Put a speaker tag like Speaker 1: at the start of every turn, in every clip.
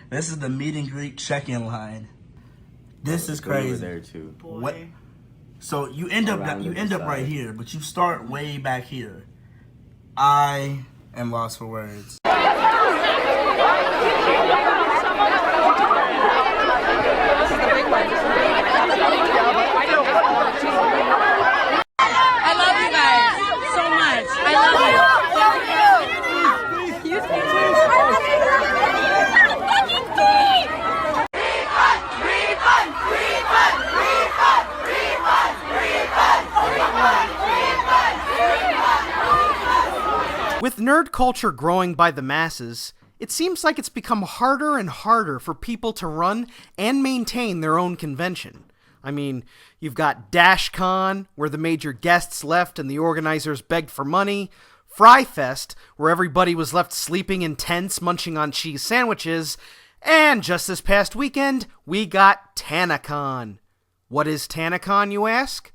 Speaker 1: This is the meet and greet check-in line. This is crazy.
Speaker 2: Over there too.
Speaker 3: Boy.
Speaker 1: What? So you end up
Speaker 2: Around the
Speaker 1: right
Speaker 2: side.
Speaker 1: here, but you start way back here. I am lost for words.
Speaker 4: I love you guys so much. I love you.
Speaker 5: With nerd culture growing by the masses, it seems like it's become harder and harder for people to run and maintain their own convention. I mean, you've got TanaCon, where the major guests left and the organizers begged for money, FryFest, where everybody was left sleeping in tents munching on cheese sandwiches, and just this past weekend, we got TanaCon. What is TanaCon, you ask?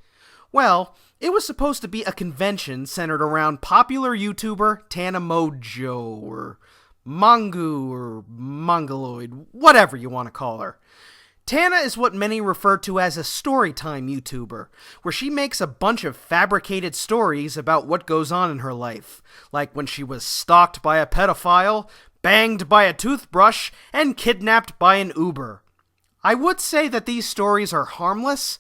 Speaker 5: Well, it was supposed to be a convention centered around popular YouTuber Tana Mongeau, or Mongeau, or Mongoloid, whatever you want to call her. Tana is what many refer to as a storytime YouTuber, where she makes a bunch of fabricated stories about what goes on in her life, like when she was stalked by a pedophile, banged by a toothbrush, and kidnapped by an Uber. I would say that these stories are harmless,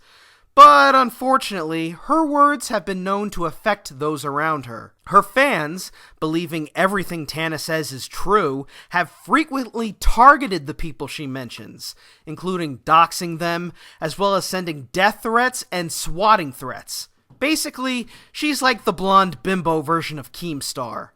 Speaker 5: but unfortunately, her words have been known to affect those around her. Her fans, believing everything Tana says is true, have frequently targeted the people she mentions, including doxing them, as well as sending death threats and swatting threats. Basically, she's like the blonde bimbo version of Keemstar.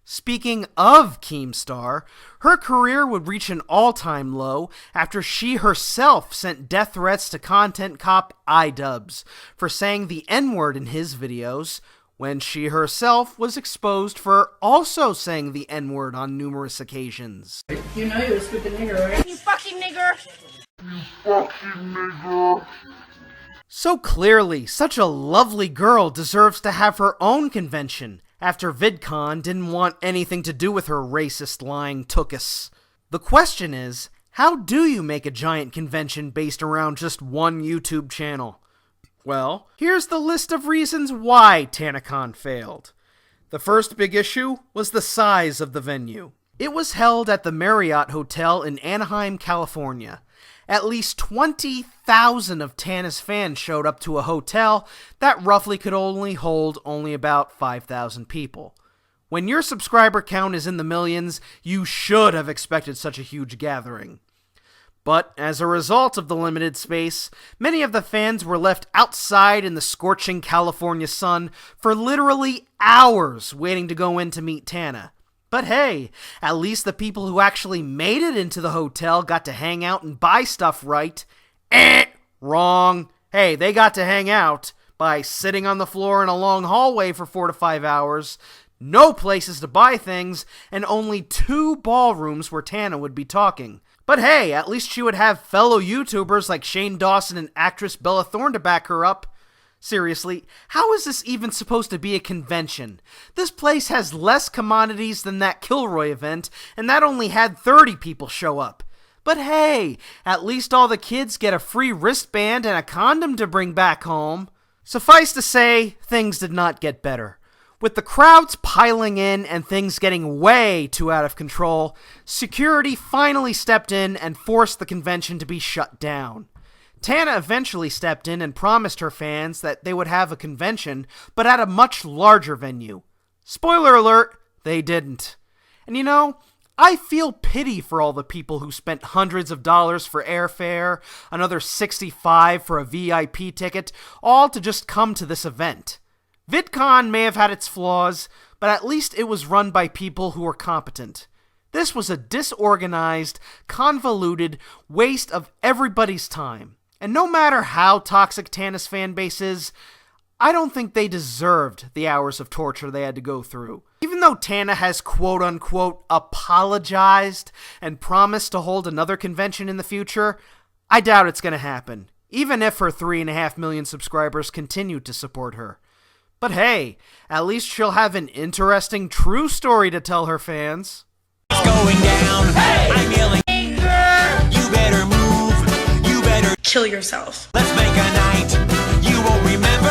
Speaker 5: Speaking of Keemstar, her career would reach an all-time low after she herself sent death threats to content cop iDubbbz for saying the N-word in his videos, when she herself was exposed for also saying the N-word on numerous occasions.
Speaker 3: You know you're a stupid nigger, right?
Speaker 4: You fucking nigger.
Speaker 5: So clearly, such a lovely girl deserves to have her own convention, after VidCon didn't want anything to do with her racist lying tookus. The question is, how do you make a giant convention based around just one YouTube channel? Well, here's the list of reasons why TanaCon failed. The first big issue was the size of the venue. It was held at the Marriott Hotel in Anaheim, California. At least 20,000 of Tana's fans showed up to a hotel that roughly could only hold about 5,000 people. When your subscriber count is in the millions, you should have expected such a huge gathering. But as a result of the limited space, many of the fans were left outside in the scorching California sun for literally hours waiting to go in to meet Tana. But hey, at least the people who actually made it into the hotel got to hang out and buy stuff, right? Wrong. Hey, they got to hang out by sitting on the floor in a long hallway for 4 to 5 hours, no places to buy things, and only 2 ballrooms where Tana would be talking. But hey, at least she would have fellow YouTubers like Shane Dawson and actress Bella Thorne to back her up. Seriously, how is this even supposed to be a convention? This place has less commodities than that Kilroy event, and that only had 30 people show up. But hey, at least all the kids get a free wristband and a condom to bring back home. Suffice to say, things did not get better. With the crowds piling in and things getting way too out of control, security finally stepped in and forced the convention to be shut down. Tana eventually stepped in and promised her fans that they would have a convention, but at a much larger venue. Spoiler alert, they didn't. And you know, I feel pity for all the people who spent hundreds of dollars for airfare, another $65 for a VIP ticket, all to just come to this event. VidCon may have had its flaws, but at least it was run by people who were competent. This was a disorganized, convoluted waste of everybody's time. And no matter how toxic Tana's fanbase is, I don't think they deserved the hours of torture they had to go through. Even though Tana has quote-unquote apologized and promised to hold another convention in the future, I doubt it's going to happen, even if her 3.5 million subscribers continue to support her. But hey, at least she'll have an interesting true story to tell her fans.
Speaker 6: It's going down. Hey! I'm yelling.
Speaker 2: kill yourself.
Speaker 6: Let's make a night you won't remember.